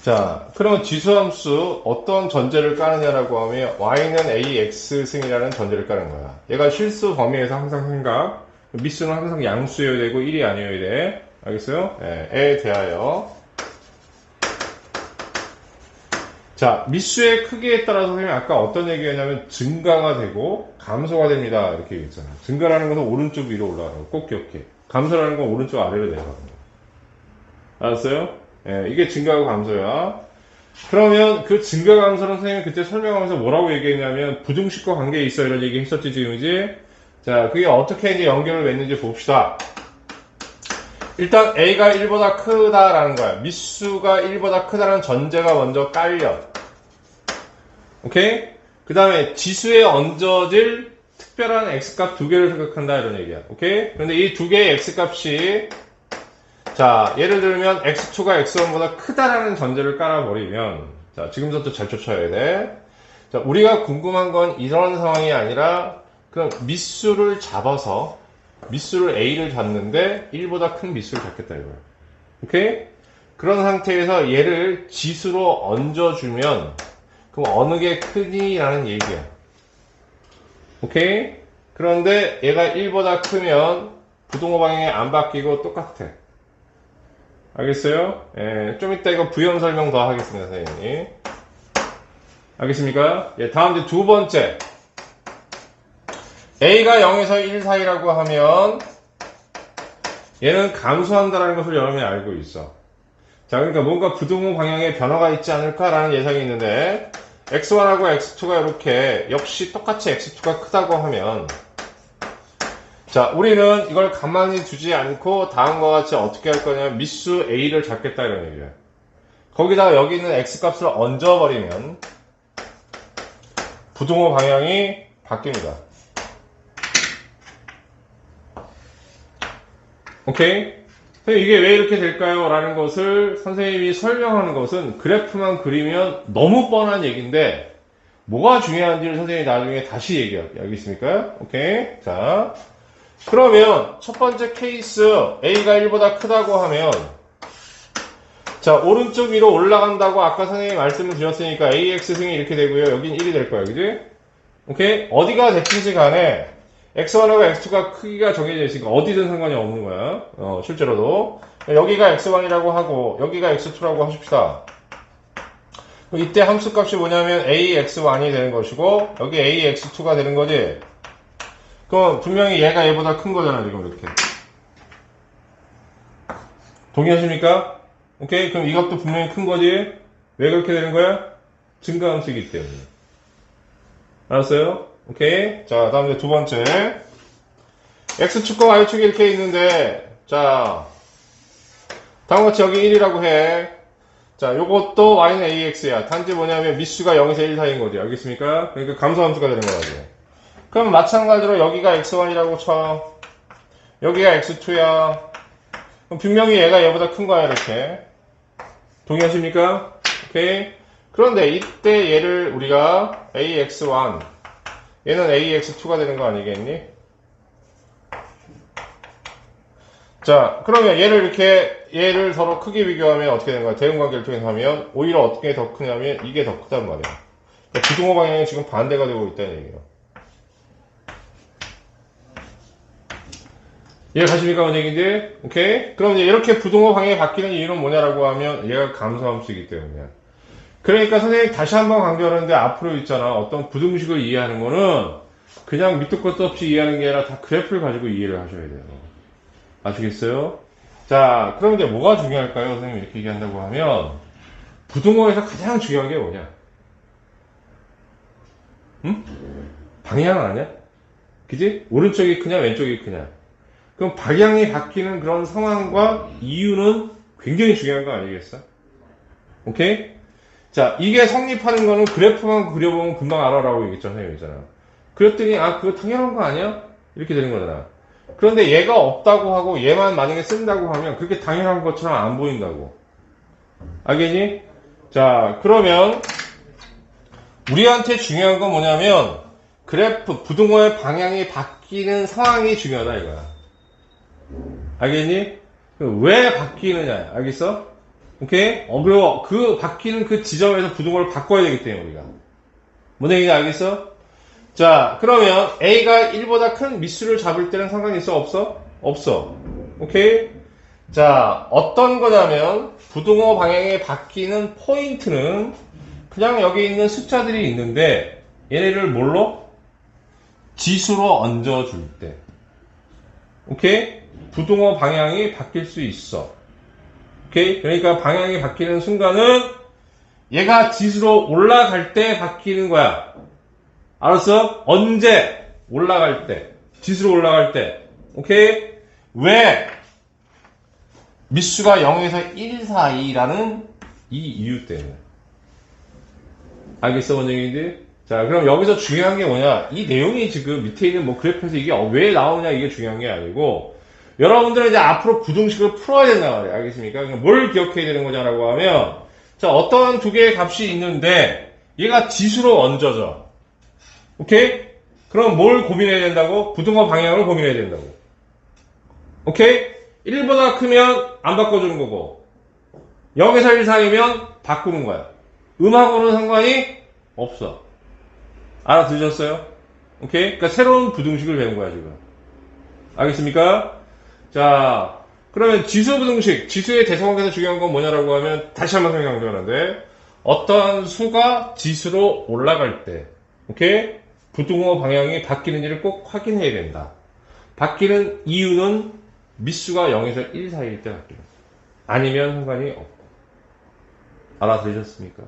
자, 그러면 지수함수 어떤 전제를 까느냐라고 하면 y는 ax 승이라는 전제를 까는 거야. 얘가 실수 범위에서 항상 생각, 미수는 항상 양수여야 되고 1이 아니어야 돼. 알겠어요? 에 대하여. 자, 미수의 크기에 따라서 선생님이 아까 어떤 얘기했냐면 증가가 되고 감소가 됩니다. 이렇게 얘기했잖아. 증가라는 것은 오른쪽 위로 올라가는 거. 꼭 기억해. 감소라는 건 오른쪽 아래로 내려가는 거. 알았어요? 이게 증가하고 감소야. 그러면 그 증가 감소는 선생님이 그때 설명하면서 뭐라고 얘기했냐면 부등식과 관계에 있어 이런 얘기 했었지 지금이지? 자, 그게 어떻게 이제 연결을 맺는지 봅시다. 일단 a가 1보다 크다라는 거야. 미수가 1보다 크다는 전제가 먼저 깔려. 오케이? 그 다음에 지수에 얹어질 특별한 x값 두 개를 생각한다 이런 얘기야. 오케이? 그런데 이 두 개의 x값이 자, 예를 들면 x2가 x1보다 크다라는 전제를 깔아버리면 자, 지금부터 잘 쫓아야 돼. 자, 우리가 궁금한 건 이런 상황이 아니라 그럼 미수를 잡아서 미수를 a를 잡는데 1보다 큰 미수를 잡겠다 이거야. 오케이? 그런 상태에서 얘를 지수로 얹어주면 그럼 어느 게 크니? 라는 얘기야. 오케이? 그런데 얘가 1보다 크면 부동호 방향이 안 바뀌고 똑같아. 알겠어요? 좀 이따 이거 부연 설명 더 하겠습니다, 선생님이. 알겠습니까? 다음 이제 두 번째. A가 0에서 1 사이라고 하면 얘는 감소한다는 것을 여러분이 알고 있어. 자, 그러니까 뭔가 부등호 방향에 변화가 있지 않을까라는 예상이 있는데 x1하고 x2가 이렇게 역시 똑같이 x2가 크다고 하면 자, 우리는 이걸 가만히 두지 않고 다음과 같이 어떻게 할 거냐면 미수 a를 잡겠다 이런 얘기야. 거기다가 여기 있는 x값을 얹어버리면 부등호 방향이 바뀝니다. 오케이? 이게 왜 이렇게 될까요? 라는 것을 선생님이 설명하는 것은 그래프만 그리면 너무 뻔한 얘기인데 뭐가 중요한지를 선생님이 나중에 다시 얘기할게요. 알겠습니까? 오케이? 자, 그러면 첫 번째 케이스 A가 1보다 크다고 하면 자, 오른쪽 위로 올라간다고 아까 선생님이 말씀을 드렸으니까 AX승이 이렇게 되고요. 여긴 1이 될 거야. 그지? 오케이? 어디가 됐든지 간에 X1하고 X2가 크기가 정해져 있으니까 어디든 상관이 없는 거야. 실제로도. 여기가 X1이라고 하고 여기가 X2라고 하십시다. 이때 함수값이 뭐냐면 AX1이 되는 것이고 여기 AX2가 되는 거지. 그럼 분명히 얘가 얘보다 큰 거잖아 지금 이렇게. 동의하십니까? 오케이? 그럼 이것도 분명히 큰 거지. 왜 그렇게 되는 거야? 증가함수이기 때문에. 알았어요? 오케이? 자, 다음 이제 두 번째. X축과 Y축이 이렇게 있는데, 자, 다음과 같이 여기 1이라고 해. 자, 요것도 Y는 AX야. 단지 뭐냐면 미수가 0에서 1 사이인 거지. 알겠습니까? 그러니까 감소함수가 되는 거라지. 그럼 마찬가지로 여기가 X1이라고 쳐. 여기가 X2야. 그럼 분명히 얘가 얘보다 큰 거야, 이렇게. 동의하십니까? 오케이? 그런데 이때 얘를 우리가 AX1, 얘는 AX2가 되는 거 아니겠니? 자, 그러면 얘를 서로 크게 비교하면 어떻게 되는 거야? 대응관계를 통해서 하면 오히려 어떻게 더 크냐면 이게 더 크단 말이야. 그러니까 부등호 방향이 지금 반대가 되고 있다는 얘기예요. 이해가십니까? 뭔 얘기인지? 오케이? 그럼 이제 이렇게 부등호 방향이 바뀌는 이유는 뭐냐라고 하면 얘가 감소함수이기 때문이야. 그러니까 선생님이 다시 한번 강조하는데 앞으로 있잖아. 어떤 부등식을 이해하는 거는 그냥 밑도 끝도 없이 이해하는 게 아니라 다 그래프를 가지고 이해를 하셔야 돼요. 아시겠어요? 자, 그럼 이제 뭐가 중요할까요? 선생님이 이렇게 얘기한다고 하면 부등호에서 가장 중요한 게 뭐냐? 응? 방향 아니야? 그지? 오른쪽이 크냐 왼쪽이 크냐? 그럼 방향이 바뀌는 그런 상황과 이유는 굉장히 중요한 거 아니겠어? 오케이? 자, 이게 성립하는 거는 그래프만 그려보면 금방 알아라고 얘기했죠, 선생님이잖아. 그랬더니, 그거 당연한 거 아니야? 이렇게 되는 거잖아. 그런데 얘가 없다고 하고 얘만 만약에 쓴다고 하면 그렇게 당연한 것처럼 안 보인다고. 알겠니? 자, 그러면 우리한테 중요한 건 뭐냐면 그래프, 부등호의 방향이 바뀌는 상황이 중요하다 이거야. 알겠니? 왜 바뀌느냐, 알겠어? 오케이? 그리고 그 바뀌는 그 지점에서 부등호를 바꿔야 되기 때문에 우리가. 뭔 얘기인지 알겠어? 자, 그러면 A가 1보다 큰 미수를 잡을 때는 상관이 있어? 없어? 없어. 오케이? 자, 어떤 거냐면 부등호 방향이 바뀌는 포인트는 그냥 여기 있는 숫자들이 있는데 얘네를 뭘로? 지수로 얹어줄 때. 오케이? 부등호 방향이 바뀔 수 있어. 오케이? 그러니까 방향이 바뀌는 순간은 얘가 지수로 올라갈 때 바뀌는 거야. 알았어? 언제? 올라갈 때. 지수로 올라갈 때. 오케이? 왜? 미수가 0에서 1 사이라는 이 이유 때문에. 알겠어, 원장님들? 자, 그럼 여기서 중요한 게 뭐냐? 이 내용이 지금 밑에 있는 뭐 그래프에서 이게 왜 나오냐 이게 중요한 게 아니고, 여러분들은 이제 앞으로 부등식을 풀어야 된단 말이에요. 알겠습니까? 그럼 뭘 기억해야 되는 거냐라고 하면, 자, 어떠한 두 개의 값이 있는데, 얘가 지수로 얹어져. 오케이? 그럼 뭘 고민해야 된다고? 부등호 방향을 고민해야 된다고. 오케이? 1보다 크면 안 바꿔주는 거고, 0에서 1 사이면 바꾸는 거야. 음하고는 상관이 없어. 알아들으셨어요? 오케이? 그러니까 새로운 부등식을 배운 거야, 지금. 알겠습니까? 자, 그러면 지수 부등식, 지수의 대성관계에서 중요한 건 뭐냐라고 하면, 다시 한번 설명하는데, 어떤 수가 지수로 올라갈 때, 오케이? 부등호 방향이 바뀌는지를 꼭 확인해야 된다. 바뀌는 이유는 미수가 0에서 1 사이일 때 바뀌는. 아니면 상관이 없고. 알아들으셨습니까?